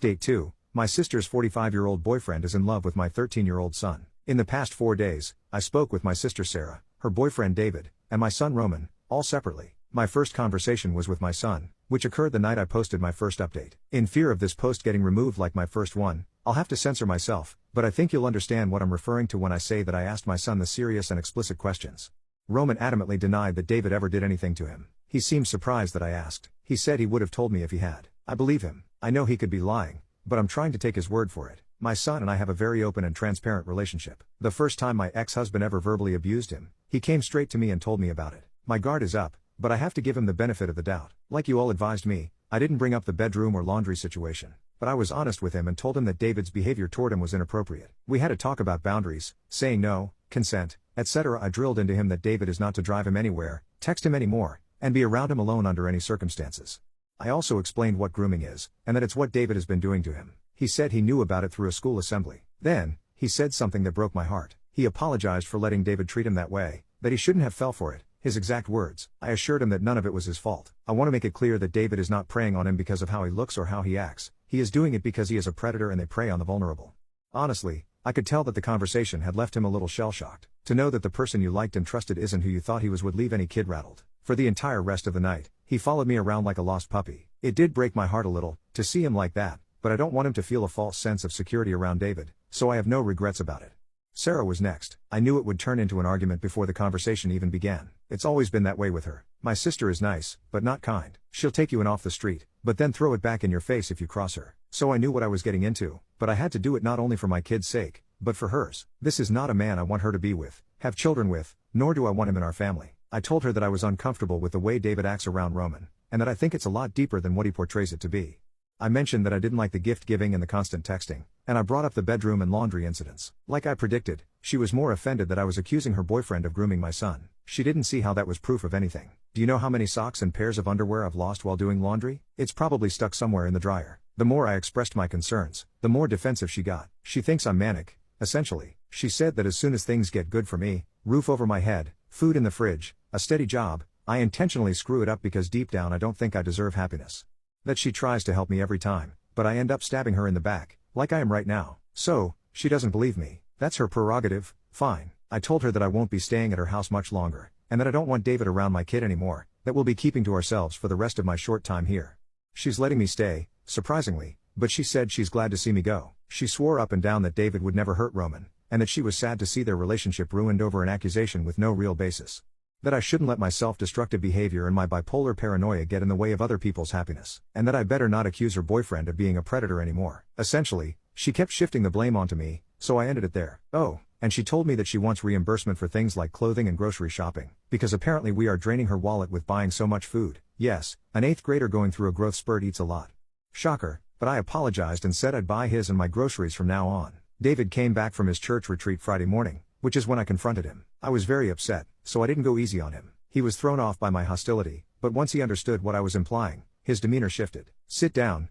Update 2. My sister's 45-year-old boyfriend is in love with my 13-year-old son. In the past 4 days, I spoke with my sister Sarah, her boyfriend David, and my son Roman, all separately. My first conversation was with my son, which occurred the night I posted my first update. In fear of this post getting removed like my first one, I'll have to censor myself, but I think you'll understand what I'm referring to when I say that I asked my son the serious and explicit questions. Roman adamantly denied that David ever did anything to him. He seemed surprised that I asked. He said he would have told me if he had. I believe him. I know he could be lying, but I'm trying to take his word for it. My son and I have a very open and transparent relationship. The first time my ex-husband ever verbally abused him, he came straight to me and told me about it. My guard is up, but I have to give him the benefit of the doubt. Like you all advised me, I didn't bring up the bedroom or laundry situation, but I was honest with him and told him that David's behavior toward him was inappropriate. We had a talk about boundaries, saying no, consent, etc. I drilled into him that David is not to drive him anywhere, text him anymore, and be around him alone under any circumstances. I also explained what grooming is, and that it's what David has been doing to him. He said he knew about it through a school assembly. Then, he said something that broke my heart. He apologized for letting David treat him that way, that he shouldn't have fell for it. His exact words. I assured him that none of it was his fault. I want to make it clear that David is not preying on him because of how he looks or how he acts. He is doing it because he is a predator and they prey on the vulnerable. Honestly, I could tell that the conversation had left him a little shell-shocked. To know that the person you liked and trusted isn't who you thought he was would leave any kid rattled. For the entire rest of the night, he followed me around like a lost puppy. It did break my heart a little, to see him like that, but I don't want him to feel a false sense of security around David, so I have no regrets about it. Sarah was next. I knew it would turn into an argument before the conversation even began. It's always been that way with her. My sister is nice, but not kind. She'll take you in off the street, but then throw it back in your face if you cross her. So I knew what I was getting into, but I had to do it not only for my kid's sake, but for hers. This is not a man I want her to be with, have children with, nor do I want him in our family. I told her that I was uncomfortable with the way David acts around Roman, and that I think it's a lot deeper than what he portrays it to be. I mentioned that I didn't like the gift giving and the constant texting, and I brought up the bedroom and laundry incidents. Like I predicted, she was more offended that I was accusing her boyfriend of grooming my son. She didn't see how that was proof of anything. Do you know how many socks and pairs of underwear I've lost while doing laundry? It's probably stuck somewhere in the dryer. The more I expressed my concerns, the more defensive she got. She thinks I'm manic, essentially. She said that as soon as things get good for me, roof over my head, food in the fridge, a steady job, I intentionally screw it up because deep down I don't think I deserve happiness. That she tries to help me every time, but I end up stabbing her in the back, like I am right now. So, she doesn't believe me. That's her prerogative, fine. I told her that I won't be staying at her house much longer, and that I don't want David around my kid anymore, that we'll be keeping to ourselves for the rest of my short time here. She's letting me stay, surprisingly, but she said she's glad to see me go. She swore up and down that David would never hurt Roman, and that she was sad to see their relationship ruined over an accusation with no real basis. That I shouldn't let my self-destructive behavior and my bipolar paranoia get in the way of other people's happiness, and that I better not accuse her boyfriend of being a predator anymore. Essentially, she kept shifting the blame onto me, so I ended it there. Oh, and she told me that she wants reimbursement for things like clothing and grocery shopping, because apparently we are draining her wallet with buying so much food. Yes, an 8th grader going through a growth spurt eats a lot. Shocker, but I apologized and said I'd buy his and my groceries from now on. David came back from his church retreat Friday morning, which is when I confronted him. I was very upset, so I didn't go easy on him. He was thrown off by my hostility, but once he understood what I was implying, his demeanor shifted. Sit down,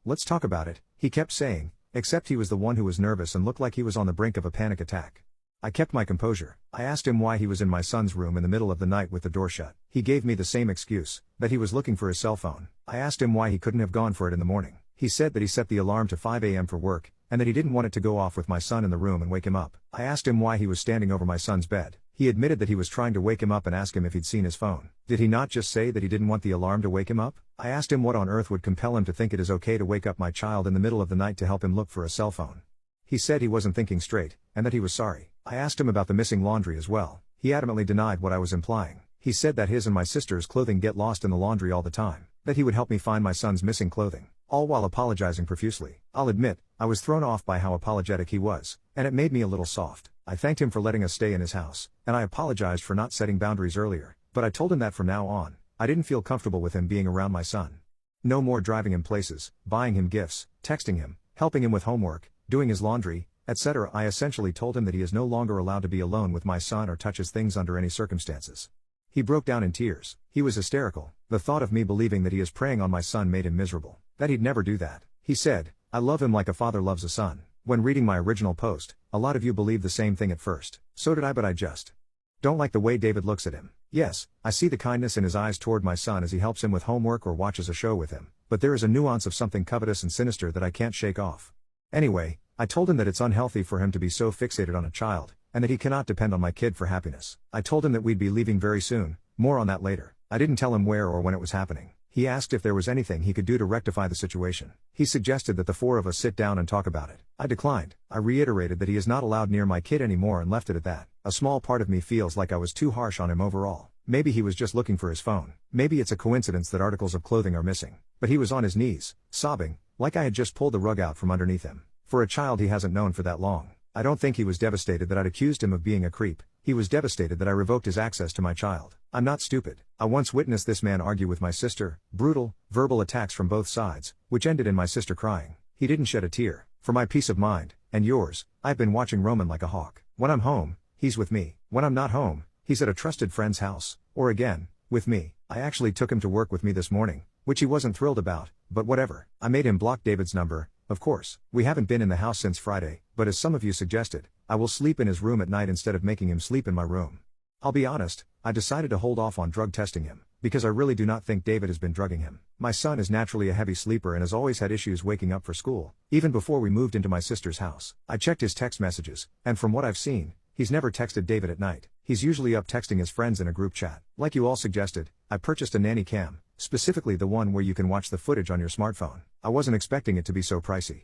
let's talk about it, he kept saying, except he was the one who was nervous and looked like he was on the brink of a panic attack. I kept my composure. I asked him why he was in my son's room in the middle of the night with the door shut. He gave me the same excuse, that he was looking for his cell phone. I asked him why he couldn't have gone for it in the morning. He said that he set the alarm to 5 a.m. for work, and that he didn't want it to go off with my son in the room and wake him up. I asked him why he was standing over my son's bed. He admitted that he was trying to wake him up and ask him if he'd seen his phone. Did he not just say that he didn't want the alarm to wake him up? I asked him what on earth would compel him to think it is okay to wake up my child in the middle of the night to help him look for a cell phone. He said he wasn't thinking straight, and that he was sorry. I asked him about the missing laundry as well. He adamantly denied what I was implying. He said that his and my sister's clothing get lost in the laundry all the time, that he would help me find my son's missing clothing, all while apologizing profusely. I'll admit, I was thrown off by how apologetic he was, and it made me a little soft. I thanked him for letting us stay in his house, and I apologized for not setting boundaries earlier, but I told him that from now on, I didn't feel comfortable with him being around my son. No more driving him places, buying him gifts, texting him, helping him with homework, doing his laundry, etc. I essentially told him that he is no longer allowed to be alone with my son or touch his things under any circumstances. He broke down in tears. He was hysterical. The thought of me believing that he is preying on my son made him miserable. That he'd never do that. He said, I love him like a father loves a son. When reading my original post, a lot of you believed the same thing at first. So did I, but I just don't like the way David looks at him. Yes, I see the kindness in his eyes toward my son as he helps him with homework or watches a show with him, but there is a nuance of something covetous and sinister that I can't shake off. Anyway, I told him that it's unhealthy for him to be so fixated on a child, and that he cannot depend on my kid for happiness. I told him that we'd be leaving very soon, more on that later. I didn't tell him where or when it was happening. He asked if there was anything he could do to rectify the situation. He suggested that the four of us sit down and talk about it. I declined. I reiterated that he is not allowed near my kid anymore and left it at that. A small part of me feels like I was too harsh on him overall. Maybe he was just looking for his phone. Maybe it's a coincidence that articles of clothing are missing. But he was on his knees, sobbing, like I had just pulled the rug out from underneath him. For a child he hasn't known for that long. I don't think he was devastated that I'd accused him of being a creep. He was devastated that I revoked his access to my child. I'm not stupid. I once witnessed this man argue with my sister, brutal, verbal attacks from both sides, which ended in my sister crying. He didn't shed a tear. For my peace of mind, and yours, I've been watching Roman like a hawk. When I'm home, he's with me. When I'm not home, he's at a trusted friend's house, or again, with me. I actually took him to work with me this morning, which he wasn't thrilled about, but whatever. I made him block David's number, of course. We haven't been in the house since Friday, but as some of you suggested, I will sleep in his room at night instead of making him sleep in my room. I'll be honest, I decided to hold off on drug testing him, because I really do not think David has been drugging him. My son is naturally a heavy sleeper and has always had issues waking up for school, even before we moved into my sister's house. I checked his text messages, and from what I've seen, he's never texted David at night. He's usually up texting his friends in a group chat. Like you all suggested, I purchased a nanny cam, specifically the one where you can watch the footage on your smartphone. I wasn't expecting it to be so pricey.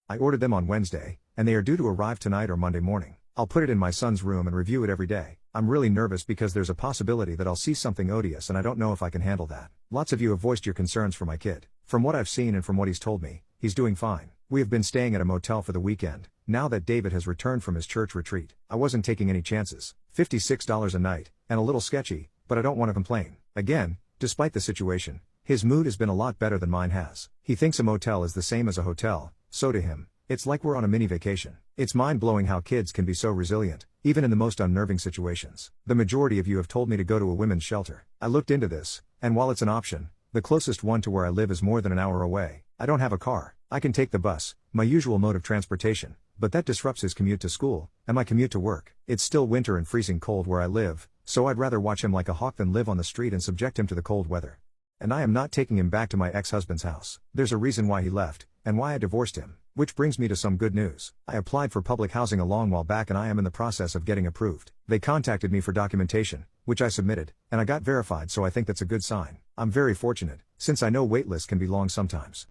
I ordered them on Wednesday, and they are due to arrive tonight or Monday morning. I'll put it in my son's room and review it every day. I'm really nervous because there's a possibility that I'll see something odious and I don't know if I can handle that. Lots of you have voiced your concerns for my kid. From what I've seen and from what he's told me, he's doing fine. We have been staying at a motel for the weekend, now that David has returned from his church retreat. I wasn't taking any chances. $56 a night, and a little sketchy, but I don't want to complain. Again, despite the situation, his mood has been a lot better than mine has. He thinks a motel is the same as a hotel, so to him, it's like we're on a mini vacation. It's mind-blowing how kids can be so resilient, even in the most unnerving situations. The majority of you have told me to go to a women's shelter. I looked into this, and while it's an option, the closest one to where I live is more than an hour away. I don't have a car. I can take the bus, my usual mode of transportation, but that disrupts his commute to school, and my commute to work. It's still winter and freezing cold where I live, so I'd rather watch him like a hawk than live on the street and subject him to the cold weather. And I am not taking him back to my ex-husband's house. There's a reason why he left, and why I divorced him. Which brings me to some good news. I applied for public housing a long while back and I am in the process of getting approved. They contacted me for documentation, which I submitted, and I got verified, so I think that's a good sign. I'm very fortunate, since I know wait lists can be long sometimes.